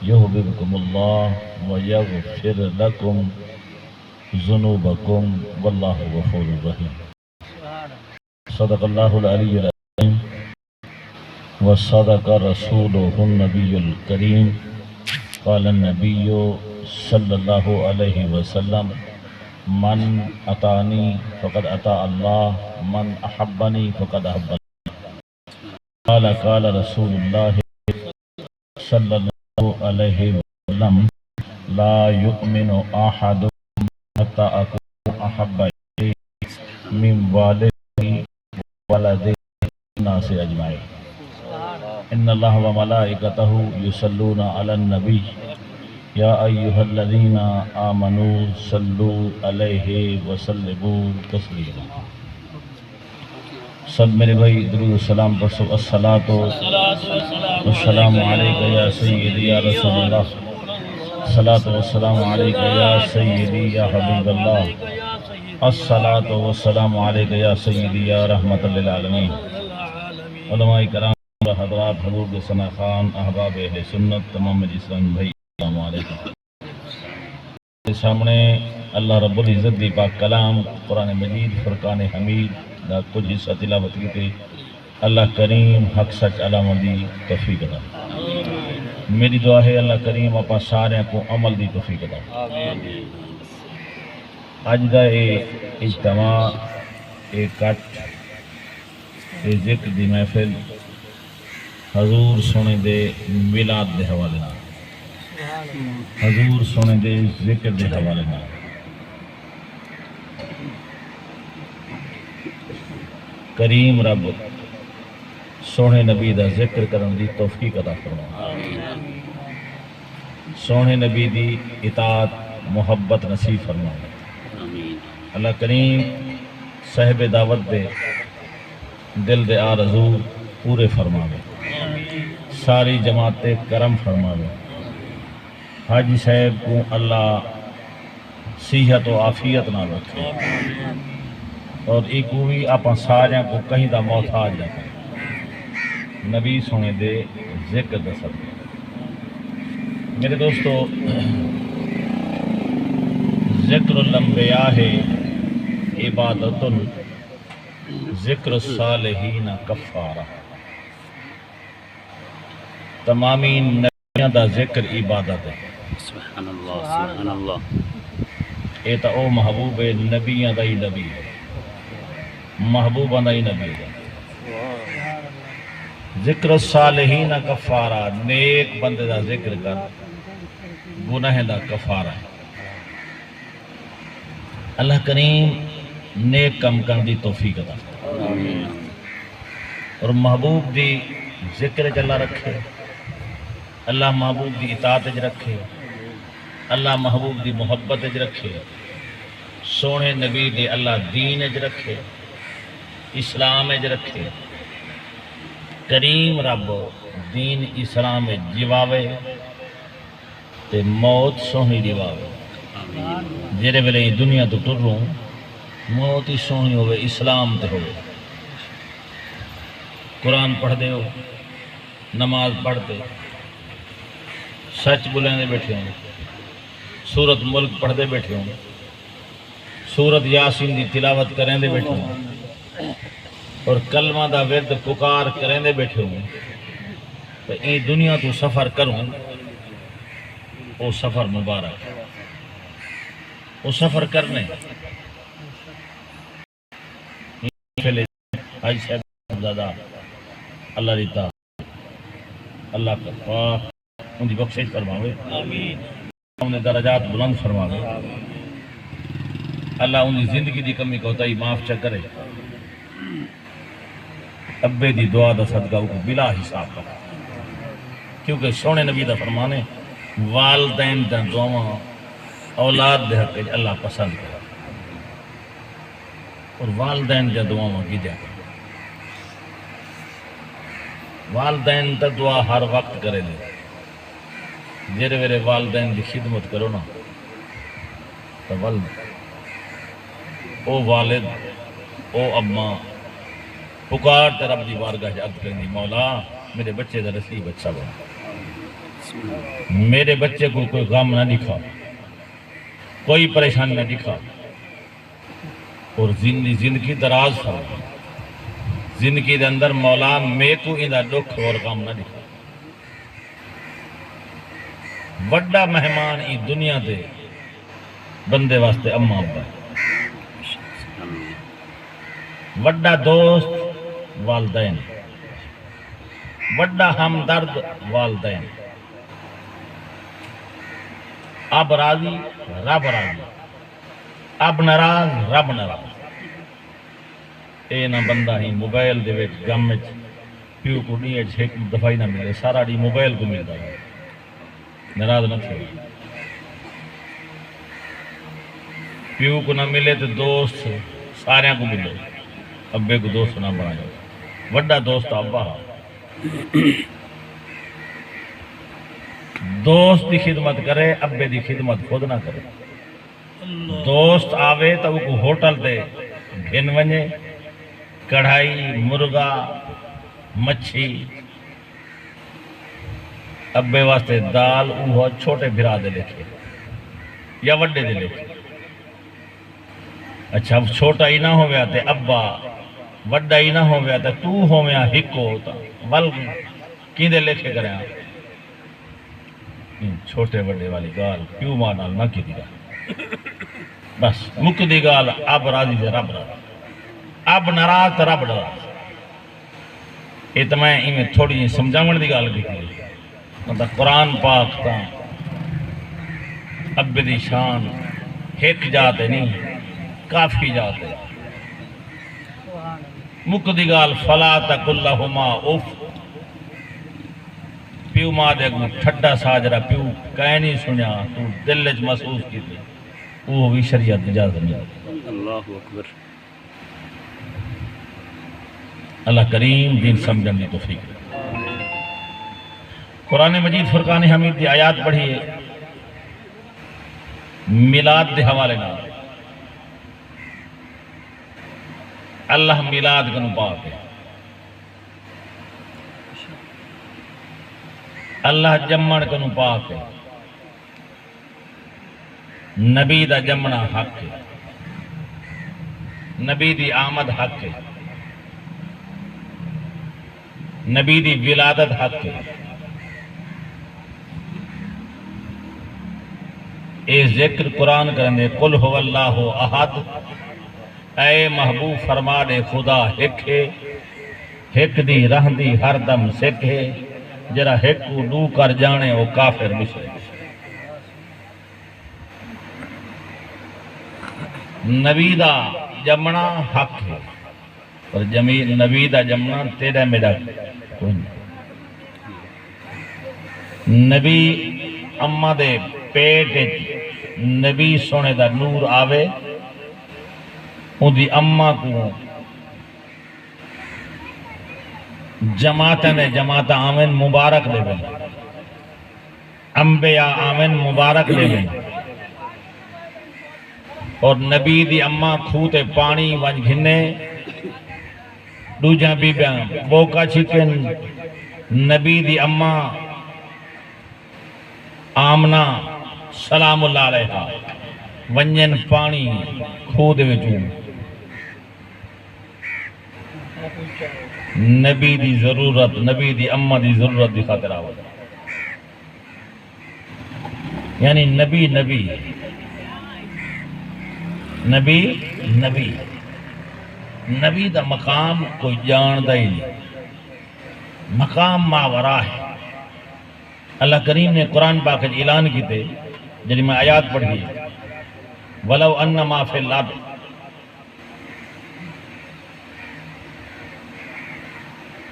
يحببكم الله ويغفر لكم ذنوبكم والله غفور رحيم. صدق الله العلي العظيم وصدق رسوله النبي الكريم. قال النبي صلى الله عليه وسلم: من أطاعني فقد أطاع الله، من أحبني فقد أحبني. قال رسول الله صلى الله عليه وسلم: لا يؤمن أحدكم حتى أكون أحب إليه من والده وولده الناس أجمعين. إن الله وملائكته يصلون على النبي يا أيها الذين آمنوا صلوا عليه وسلموا تسليما. سب میرے بھائی درود السلام پڑھو. الصلاۃ والسلام علیک یا سیدی یا رسول اللہ، الصلاۃ والسلام علیک یا سیدی یا حبیب اللہ، الصلاۃ والسلام علیک یا سیدی یا رحمت للعالمین. علماء کرام، حضرات، حضور کے ثنا خان، احباب اہل سنت، تمام اسلام بھائی، السلام علیکم. سامنے اللہ رب العزت دی پاک کلام قرآن مجید فرقان حمید دا کچھ حصہ تلاوت کی. اللہ کریم حق سچ علامہ دی توفیق عطا. میری دعا ہے اللہ کریم اپنا سارے کو عمل دی توفیق عطا. اج دا اے اجتماع، اے کٹ، اے ذکر دی محفل حضور سونے دے میلاد دے حوالے نال، حضور سونے دے ذکر دے حوالے نال. کریم رب سونے نبی دا ذکر کرن دی توفیق عطا فرما. سونے نبی دی اطاعت محبت نصیب فرما. اللہ کریم صاحب دعوت دے دل دے آرزو پورے فرماوے. ساری جماعت کرم فرماوے. حاجی صاحب کو اللہ صحت و عافیت نہ رکھے اور ایک بھی آپ سارے کو کہیں دا محتاج نہ کرے. نبی سونے دے ذکر دا صدقہ. میرے دوستو، ذکر الانبیاء ہے عبادت، ذکر الصالحین کفارہ. تمامی نبیوں دا ذکر عبادت ہے. سبحان اللہ، سبحان اللہ. اے تا او محبوب نبیوں دا ہی نبی ہے، محبوبہ دا ہی نبی ہے. ذکر الصالحین کفارہ، نیک بندے دا ذکر کر گناہ دا کفارہ ہے. اللہ کریم نیک کم کرن دی توفیق عطا اور محبوب دی ذکر چلا رکھے. اللہ محبوب دی اطاعت اج رکھے. اللہ محبوب دی محبت اج رکھے. سونے نبی دے اللہ دین اج رکھے، اسلام اج رکھے. کریم رب دین اسلام جیواوے تے موت سونی دیواوے. جیرے ویلے دنیا تو ٹروں موت ہی سونی ہوئے، اسلام تے ہوئے. قرآن پڑھ دے ہو، نماز پڑھ دے، سچ بلندے بیٹھے ہوں، سورت ملک پڑھ دے بیٹھے ہوں، سورت یاسین دی تلاوت کریں دے بیٹھے ہوں اور کلمہ دا ورد پکار کریں دے بیٹھے ہوں. تو این دنیا تو سفر کروں، وہ سفر مبارک، وہ سفر کرنے حاجی صاحب زادہ اللہ ریتا اللہ کا پاک ان کی بخشش فرماوے، انہیں درجات بلند فرماوے. اللہ ان کی زندگی دی کمی کوتاہی معاف چا کرے. ابے دی دعا دا صدقہ کو بلا حساب کر، کیونکہ سونے نبی دا فرمانے والدین دا دعا اولاد دے حق اللہ پسند کرے اور والدین دا دعا کی جا. والدین دا دعا ہر وقت کرے دے. جیرے ویرے والدین دی خدمت کرو نا تو او والد او اماں پکار تے رب دی بارگاہ عرض کریں دی، مولا میرے بچے دا نصیب اچھا بنا. میرے بچے کو کوئی غم نہ دکھا، کوئی پریشانی نہ دکھا، اور زندگی دراز فرما، زندگی دے اندر مولا میں کو اندہ دکھ اور غم نہ دکھا۔ وڈا مہمان ای دنیا دے بندے واسطے اماں ابا ہے، وڈا دوست والدین، وڈا ہمدرد والدین۔ اب راضی رب راضی، اب ناراض رب ناراض۔ اے نہ بندہ ہی موبائل دے وچ غم وچ پیو کو ڈی ایچ ایک دفعہ ہی نہ ملے، سارا ڈی موبائل کو ملتا ہے، ناراض نہ تھے۔ پیو کو نہ ملے تو دوست سارے کو ملے، ابے کو دوست نہ بنا جائے۔ وڈا دوست ابا، دوست دی خدمت کرے، ابے دی خدمت خود نہ کرے۔ دوست آوے تو وہ ہوٹل دے گھن ونجے، کڑھائی مرغا مچھی، ابے واسطے دال وہ چھوٹے بھرا دے لکھے یا وڈے دے لکھے۔ اچھا چھوٹا ہی نہ ہو گیا تے ابا، وڈا ہی نہ ہو گیا تے تو ہو گیا ہکو ہوتا، بل کی دے لکھے کریں آپ چھوٹے وڈے والی گال پیو ماں نال نہ کی دی گال، بس مک دی گال اب راضی سے رب راضی، اب ناراض تو رب ناراض۔ یہ تو میں میں تھوڑی سمجھاون دی گال کی مطلب قرآن پاک تا اب دی شان ایک جاتے نہیں کافی جاتے۔ مک دی گال فلا تقل لہما اف، پیو ماں دے اگوں ٹھڈا ساجرا پیو کہیں نہیں سنیا تو دل وچ محسوس کیتے، وہ بھی شریعت اجازت نہیں۔ اللہ اکبر۔ اللہ کریم دین سمجھن دی توفیق۔ قرآن مجید فرقان حمید دی آیات پڑھی ہے میلاد دے حوالے نال۔ اللہ میلاد کنو پاک ہے، اللہ جمن کنو پاک ہے، نبی دا جمنا حق ہے، نبی دی آمد حق ہے، نبی دی ولادت حق ہے۔ اے ذکر قرآن کرنے قل ہو اللہ احد، اے محبوب فرما دے خدا ہک ہے، ہک دی رہ دی ہر دم سکھ ہے، جرا ہک کو دو کر جانے وہ کافر بشے۔ نبی دا جمنا حق ہے، اور جمیل نبی دا جمنا تیرا میرا کوئی نہیں۔ نبی اماں دے پیٹ نبی سونے دا نور آوے، ان دی اماں کو جماعتیں جماعتیں آمین مبارک لے بین، انبیاء آمین مبارک لے بین، اور نبی دی اماں کھوتے پانی ونج گھنے دوجہ بی بیاں بوکا چکن، نبی دی اماں آمنہ سلام اللہ علیہ ونجن پانی کھود وچوں، نبی دی ضرورت، نبی دی اماں دی ضرورت دی خاطر آوازہ، یعنی نبی نبی نبی نبی نبی دا مقام کوئی جان دا ہی نہیں، مقام ماورا ہے۔ اللہ کریم نے قرآن پاک اعلان کی تھے جنہی میں آیات پڑھی ہے وَلَوْ أَنَّ مَا فِي الْأَرْضِ،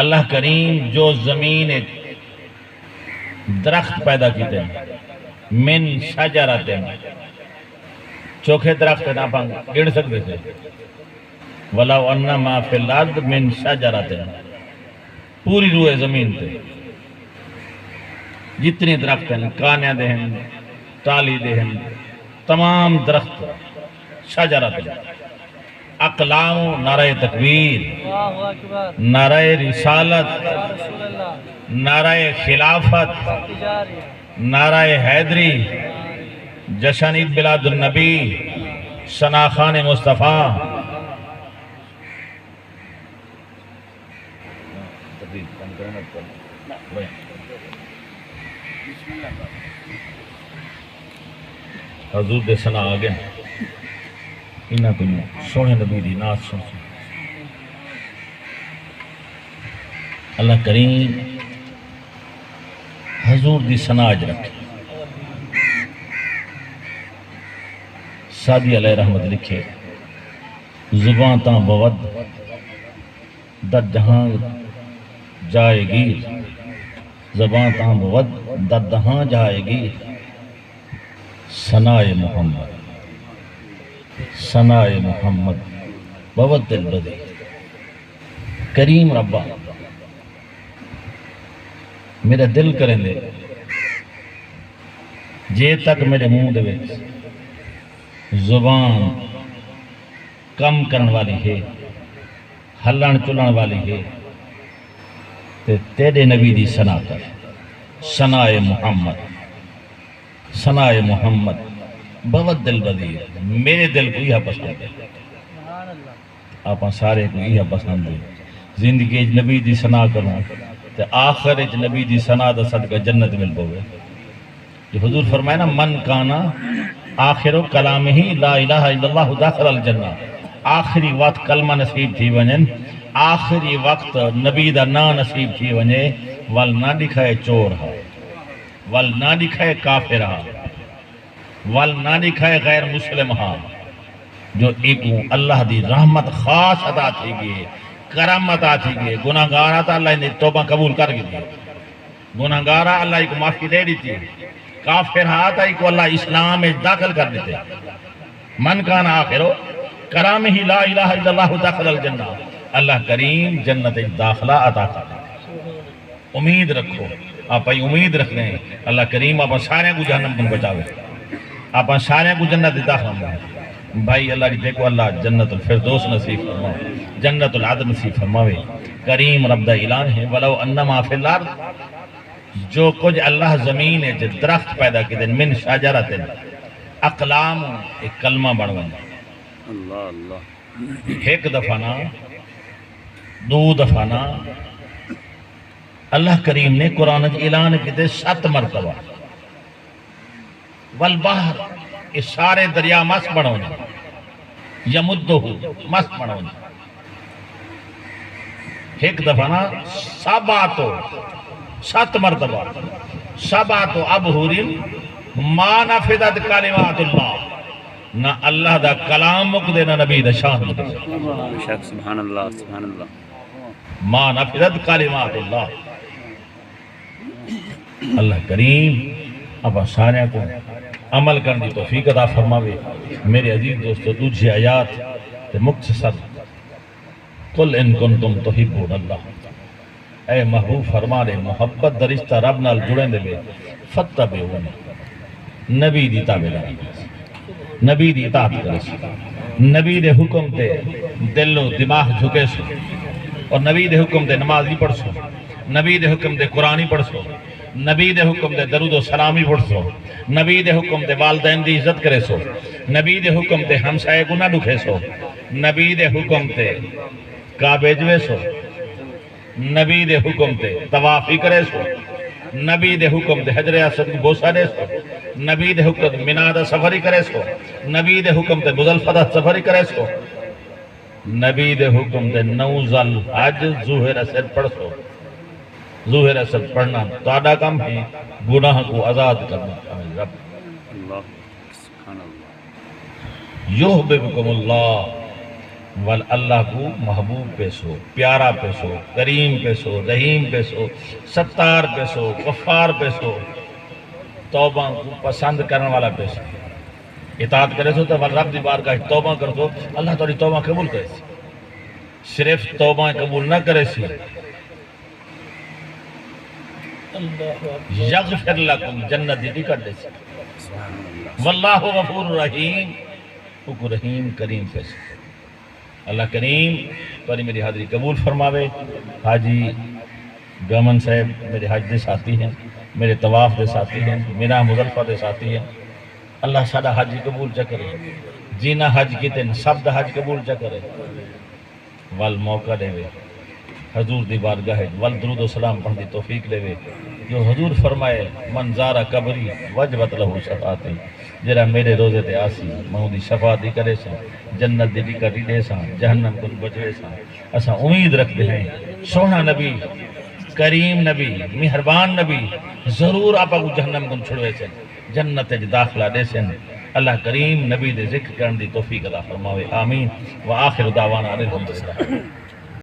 اللہ کریم جو زمین درخت پیدا کیتے ہیں من شجرۃ، چوکھے درخت نہ پانگ گڑ سکتے تھے، وَلَوْ أَنَّ مَا فِي الْأَرْضِ مِن شَجَرَةٍ، پوری روئے زمین تے جتنی درخت ہیں، کانیاں دے ہیں، ٹالی دے ہیں، تمام درخت شجرۃ اقلام نعرہ تکبیر، نعرہ رسالت، نعرہ خلافت، نعرہ حیدری، جشن عید میلاد النبی، شناخان مصطفیٰ، حضور دے سنا آگے انہاں کو سونے نبی دی نات سن اللہ کریم حضور دی سنا اج رکھے۔ سادی علیہ رحمت لکھے زبان تاں بود در جہاں جائے گی، زبان تاں بود در جہاں جائے گی، ثنائے محمد ثنائے محمد بود دل بدی کریم ربا میرا دل کریں دے جے تک میرے منہ دے وچ زبان کم کرن والی ہے، ہلن چلن والی ہے، تے تیرے نبی دی ثنا کر، ثنائے محمد ثنائے محمد بہت دل بدی ہے۔ میرے دل کو یہ پسند ہے، آپ سارے کو یہ پسند ہے۔ زندگی نبی دی ثنا کروں تے آخر نبی دی ثنا دا صدقہ جنت مل پوے۔ یہ حضور فرمائے نا من کانا آخر کلام ہی لا الہ الا اللہ داخل الجنہ، آخری وقت کلمہ نصیب تھی ونجن، آخری وقت نبی دا نا نصیب تھی ونجے، وال نہ دکھائے چور ہا، وال نہ دکھائے کافر ہا، وال نہ دکھائے غیر مسلم ہا، جو ایک اللہ دی رحمت خاص عطا تھی گئے، کرم عطا تھی گئے، گناہگارہ تا اللہ نے توبہ قبول کر گئے، گناہگارہ اللہ کو معافی دے دیتی، کافر ہاتھ آئی کو اللہ اسلام میں داخل کر دیتے۔ من کانا آخرو کرام ہی لا الہ الا اللہ داخل الجنہ، اللہ کریم جنت داخلہ عطا کر دے۔ امید رکھو، آپ امید رکھ لیں اللہ کریم آپ سارے کو جہنم کو بچاوے، آپ سارے کو جنت داخلہ میں بھائی اللہ جی دیکھو اللہ جنت الفردوس نصیب فرماوے، جنت العدن نصیب فرماوے۔ کریم رب دا اعلان ہے وَلَوْ أَنَّمَا فِي الْأَرْضِ، جو کچھ اللہ زمین ہے جو درخت پیدا کی دن من شجرۃ اقلام، ایک کلمہ بڑھوان اللہ اللہ ایک دفعہ نا دو دفعہ نا اللہ کریم نے قرآن اعلان کی دے 7 مرتبہ والبحر، اس سارے دریا مست بڑھوان یمدہ مست بڑھوان ایک دفعہ نا سباتو 7 مرتبہ سباتو ابہورن ما نفدت کلمات اللہ، نہ اللہ دا کلام مک دے نہ نبی دا شان مک دے، شک سبحان اللہ سبحان اللہ ما نفدت کلمات اللہ۔ اللہ کریم اب سارے کو عمل کرنے توفیق عطا فرماوے۔ میرے عزیز دوستو دوسری آیات تے مختصر قل ان کنتم تحبون اللہ، اے محبوب فرما لے محبت درشتہ رب نال جڑیں دے لے فتبعونی، نبی دی تابعداری، نبی دی اطاعت کرے سو، نبی دے حکم تے دل و دماغ جھکے سو، اور نبی دے حکم تے نمازی پڑھ سو، نبی دے حکم تے قرآنی پڑھ سو، نبی دے حکم تے درود و سلامی پڑھ سو، نبی دے حکم تے والدین دی عزت کرے سو، نبی دے حکم تے ہمسائے کو نہ دکھے سو، نبی دے حکم تے کعبے جوے سو، نبی دے حکم تے طوافی کرے سو، نبی دے حکم تے حجر اسود کو بوسہ دے سو، نبی دے حکم تے منا دا سفری کرے سو، نبی دے حکم تے مزدلفہ دا سفری کرے سو، نبی دے حکم تے 9 ذی الحج ظہر اثر پڑھ سو۔ ظہر اثر پڑھنا تہاڈا کام ہے، گناہ کو آزاد کرنا رب اللہ سبحان اللہ یحببکم اللہ، وال اللہ کو محبوب پیسو، پیارا پیسو، کریم پیسو، رحیم پیسو، ستار پیسو، غفار پیسو، توبہ کو پسند کرنے والا پیسو، اطاعت کرے سو تو رب دی بارگاہ توبہ کر دو، اللہ تاری توبہ قبول کرے سی، صرف توبہ قبول نہ کرے سی یغفر لکم جنت دی کر دے سی، واللہ غفور رحیم، رحیم کریم پیسو۔ اللہ کریم پری میری حاضری قبول فرماوے۔ حاجی گمن صاحب میرے حج دے ساتھی ہیں، میرے طواف دے ساتھی ہیں، مینا مزدلفہ دے ساتھی ہیں۔ اللہ ساڈا حج قبول چا کرے، جینا حج کیتے سب دا حج قبول چا کرے، وال موقع دے وے حضور دی بارگاہ وال درود و سلام پڑھ دی توفیق دے وے۔ جو حضور فرمائے من زارا قبری وجبت لہو شفاعتی، جرا میرے روزے تے آسی مہو دی شفاعتی کرے سا، جنت دی ٹکٹ دے سا، جہنم کو بچے سا۔ اسا امید رکھتے ہیں سونا نبی کریم نبی مہربان نبی ضرور آپ کو جہنم کو چھڑوے سے جنت داخلہ دے سن۔ اللہ کریم نبی دے ذکر کرن دی توفیق عطا فرماوے، آمین۔ وآخر دعوانا الحمدللہ۔